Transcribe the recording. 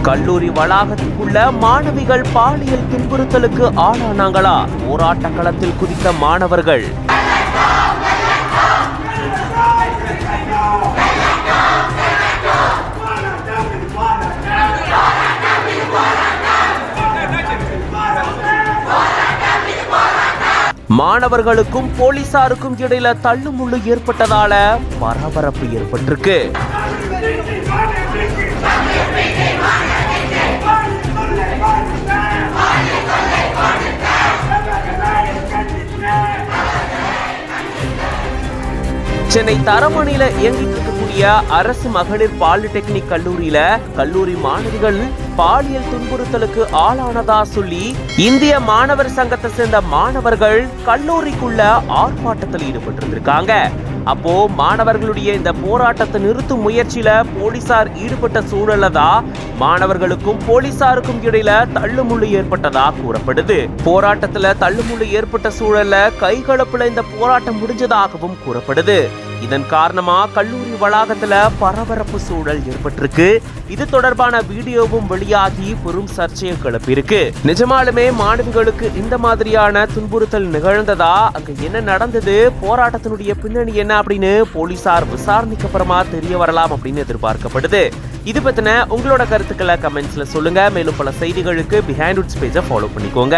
கல்லூரி வளாகத்துக்குள்ள மாணவிகள் பாலியல் துன்புறுத்தலுக்கு ஆளானாங்களா? போராட்ட களத்தில் குதித்த மாணவர்கள். மாணவர்களுக்கும் போலீசாருக்கும் இடையில தள்ளுமுள்ளு ஏற்பட்டதால பரபரப்பு ஏற்பட்டிருக்கு. சென்னை தரமணியில இயங்கிட்டு இருக்கக்கூடிய அரசு மகளிர் பாலிடெக்னிக் கல்லூரியில கல்லூரி மாணவிகள் பாலியல் துன்புறுத்தலுக்கு ஆளானதா சொல்லி இந்திய மாணவர் சங்கத்தை சேர்ந்த மாணவர்கள் கல்லூரிக்குள்ள ஆர்ப்பாட்டத்தில் ஈடுபட்டிருந்திருக்காங்க. அப்போ மாணவர்களுடைய இந்த போராட்டத்தை நிறுத்தும் முயற்சியில போலீசார் ஈடுபட்ட சூழல்ல தான் மாணவர்களுக்கும் போலீசாருக்கும் இடையில தள்ளுமுள்ளு ஏற்பட்டதா கூறப்படுது. போராட்டத்துல தள்ளுமுள்ளு ஏற்பட்ட சூழல்ல கைகலப்புல இந்த போராட்டம் முடிஞ்சதாகவும் கூறப்படுது. இதன் காரணமா கல்லூரி வளாகத்துல பரபரப்பு சூழல் ஏற்பட்டிருக்கு. இது தொடர்பான வீடியோவும் வெளியாகி பெரும் சர்ச்சையை கிளப்பியிருக்கு. நிஜமாலுமே மாணவிகளுக்கு இந்த மாதிரியான துன்புறுத்தல் நிகழ்ந்ததா? அங்க என்ன நடந்தது? போராட்டத்தினுடைய பின்னணி என்ன அப்படின்னு போலீசார் விசாரணைக்கு அப்புறமா தெரிய வரலாம் அப்படின்னு எதிர்பார்க்கப்படுது. இது பத்தின உங்களோட கருத்துக்களை கமெண்ட்ஸ்ல சொல்லுங்க. மேலும் பல செய்திகளுக்கு பிஹைண்ட் உட்ஸ் பேஜை ஃபாலோ பண்ணிக்கோங்க.